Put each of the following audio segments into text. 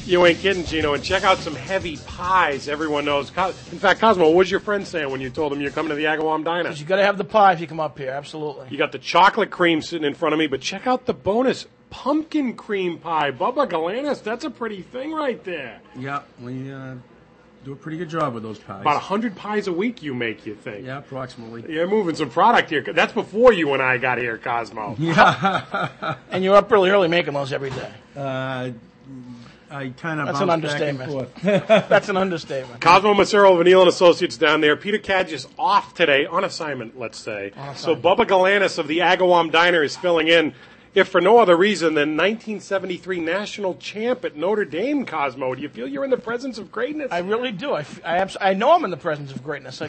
You ain't kidding, Gino. And check out some heavy pies everyone knows. In fact, Cosmo, what was your friend saying when you told him you're coming to the AGAWAM Diner? You got to have the pie if you come up here, absolutely. You got the chocolate cream sitting in front of me, but check out the bonus pumpkin cream pie. Bubba GALANIS, that's a pretty thing right there. Yeah, we do a pretty good job with those pies. About 100 pies a week you make, you think? Yeah, approximately. You're moving some product here. That's before you and I got here, Cosmo. Yeah. And you're up really early making those every day. I kind of That's an understatement. That's an understatement. Cosmo Macero Jr and Associates down there. Peter Cadge is off today, on assignment, let's say. So Bubba GALANIS of the AGAWAM Diner is filling in, if for no other reason than 1973 national champ at Notre Dame, Cosmo. Do you feel you're in the presence of greatness? I really do. I know I'm in the presence of greatness. In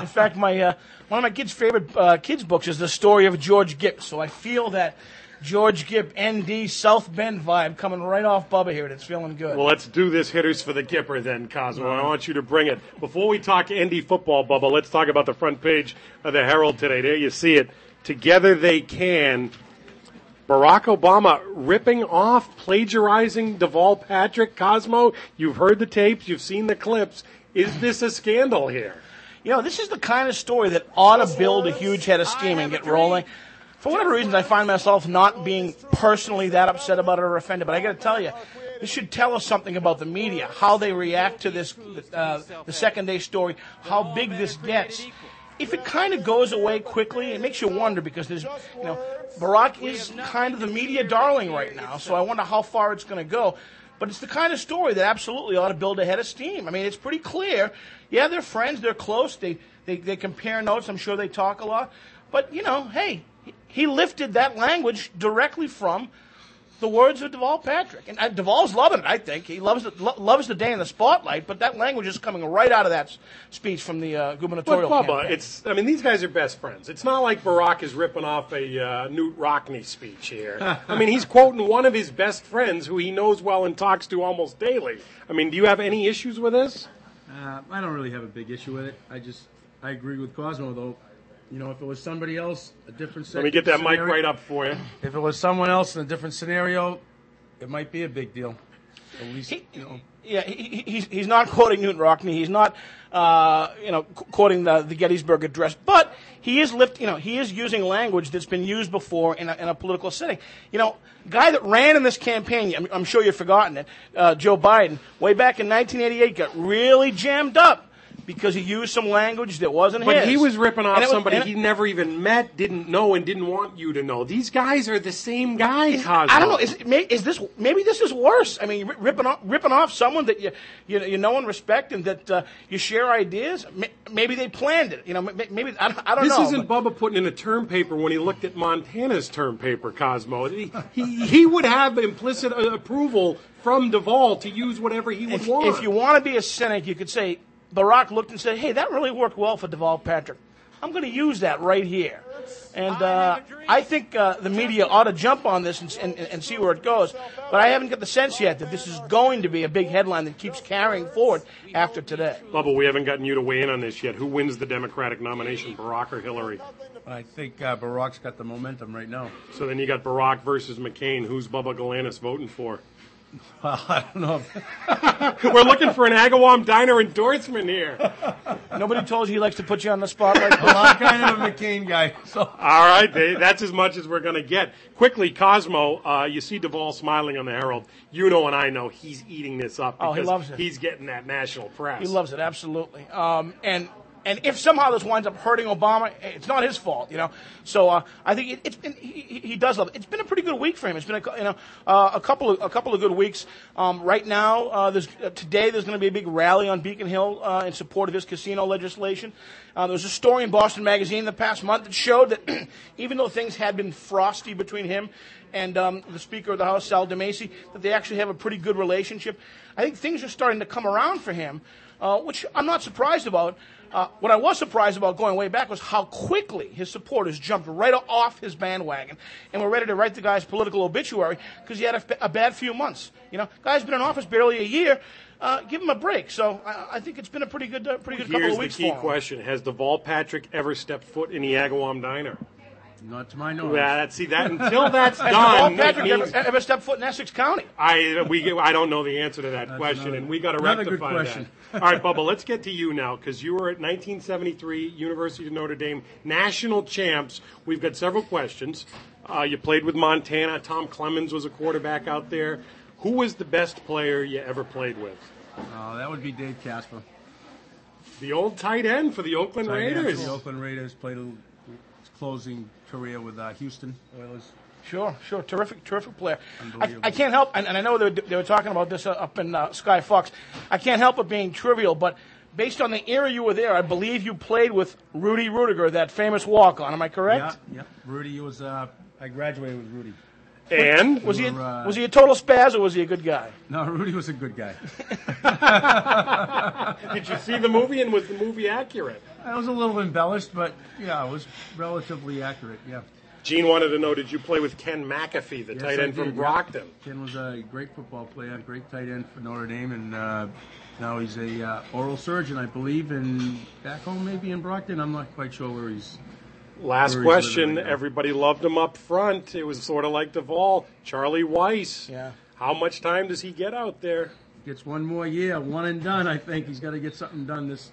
fact, one of my kids' favorite kids' books is The Story of George Gipp. So I feel that George Gipp, ND, South Bend vibe coming right off Bubba here, and it's feeling good. Well, let's do this hitters for the Gipper then, Cosmo. I want you to bring it. Before we talk ND football, Bubba, let's talk about the front page of the Herald today. There you see it. Together they can. Barack Obama ripping off, plagiarizing Deval Patrick. Cosmo, you've heard the tapes, you've seen the clips. Is this a scandal here? You know, this is the kind of story that ought to build a huge head of steam and get rolling. For whatever reasons, I find myself not being personally that upset about it or offended. But I got to tell you, this should tell us something about the media, how they react to this, the second-day story, how big this gets. If it kind of goes away quickly, it makes you wonder because there's, Barack is kind of the media darling right now. So I wonder how far it's going to go. But it's the kind of story that absolutely ought to build a head of steam. I mean, it's pretty clear. Yeah, they're friends. They're close. They compare notes. I'm sure they talk a lot. But, hey, he lifted that language directly from the words of Deval Patrick. And Deval's loving it, I think. He loves the day in the spotlight, but that language is coming right out of that speech from the gubernatorial campaign. Bubba, these guys are best friends. It's not like Barack is ripping off a Newt Rockney speech here. He's quoting one of his best friends who he knows well and talks to almost daily. Do you have any issues with this? I don't really have a big issue with it. I agree with Cosmo, though. If it was somebody else, a different Let me get that mic right up for you. If it was someone else in a different scenario, it might be a big deal. At least, Yeah, he's not quoting Newt Rockney. He's not, quoting the Gettysburg Address. But he is he is using language that's been used before in a political setting. Guy that ran in this campaign, I'm sure you've forgotten it, Joe Biden, way back in 1988, got really jammed up because he used some language that wasn't his. But he was ripping off somebody he never even met, didn't know, and didn't want you to know. These guys are the same guy, Cosmo. I don't know. Maybe this is worse? Ripping off someone that you know and respect and that you share ideas. Maybe they planned it. Maybe I don't know. This isn't Bubba putting in a term paper when he looked at Montana's term paper, Cosmo. He would have implicit approval from Deval to use whatever he would want. If you want to be a cynic, you could say, Barack looked and said, hey, that really worked well for Deval Patrick. I'm going to use that right here. And I think the media ought to jump on this and see where it goes. But I haven't got the sense yet that this is going to be a big headline that keeps carrying forward after today. Bubba, we haven't gotten you to weigh in on this yet. Who wins the Democratic nomination, Barack or Hillary? I think Barack's got the momentum right now. So then you got Barack versus McCain. Who's Bubba GALANIS voting for? Well, I don't know. We're looking for an AGAWAM Diner endorsement here. Nobody told you he likes to put you on the spotlight. I'm kind of a McCain guy. So. All right, Dave, that's as much as we're going to get. Quickly, Cosmo, you see Deval smiling on the Herald. You know and I know he's eating this up because he loves it. He's getting that national press. He loves it, absolutely. And if somehow this winds up hurting Obama, it's not his fault, So I think he does love it. It's been a pretty good week for him. It's been a couple of good weeks. Right now, today there's going to be a big rally on Beacon Hill in support of his casino legislation. There was a story in Boston Magazine in the past month that showed that even though things had been frosty between him and the Speaker of the House, Sal DeMacy, that they actually have a pretty good relationship. I think things are starting to come around for him, which I'm not surprised about. What I was surprised about going way back was how quickly his supporters jumped right off his bandwagon and were ready to write the guy's political obituary because he had a bad few months. Guy's been in office barely a year. Give him a break. So I think it's been a pretty good couple of weeks for him. Here's the key question. Has Deval Patrick ever stepped foot in the AGAWAM Diner? Not to my knowledge. Yeah, see that until that's Has done. Deval Patrick it means ever stepped foot in Essex County? I don't know the answer to that question, and we got to another good rectify question. that. All right, Bubba, let's get to you now because you were at 1973 University of Notre Dame national champs. We've got several questions. You played with Montana. Tom Clemens was a quarterback out there. Who was the best player you ever played with? That would be Dave Casper. The old tight end for the Oakland Raiders. The Oakland Raiders played his closing career with Houston Oilers. Sure. Terrific player. Unbelievable. I can't help, and I know they were talking about this up in Sky Fox. I can't help it being trivial, but based on the era you were there, I believe you played with Rudy Rudiger, that famous walk-on. Am I correct? Yeah. Rudy was. I graduated with Rudy. And was he a total spaz or was he a good guy? No, Rudy was a good guy. did you see the movie, and was the movie accurate? It was a little embellished, but yeah, it was relatively accurate. Yeah. Gene wanted to know, did you play with Ken McAfee, the tight end from Brockton? Ken was a great football player, great tight end for Notre Dame, and now he's a oral surgeon, I believe, and back home maybe in Brockton. I'm not quite sure where he's. Last question. Everybody loved him up front. It was sort of like Deval. Charlie Weiss. Yeah. How much time does he get out there? Gets one more year, one and done. I think he's got to get something done this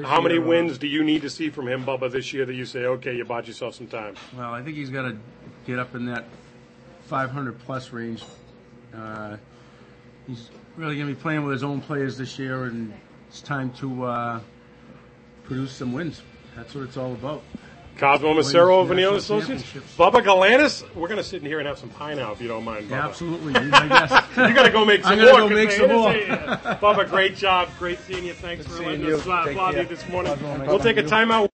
How many year. wins do you need to see from him, Bubba, this year that you say, okay, you bought yourself some time? Well, I think he's got to get up in that 500-plus range. He's really going to be playing with his own players this year, and it's time to produce some wins. That's what it's all about. Cosmo Macero of National O'Neill Associates. Championships. Bubba Galanis, we're going to sit in here and have some pie now, if you don't mind, Bubba. Yeah, absolutely. You're my guest. You got to go make some I'm more. gonna go make some more. Bubba, great job. Great seeing you. Thanks for letting us applaud you this morning. We'll take a timeout.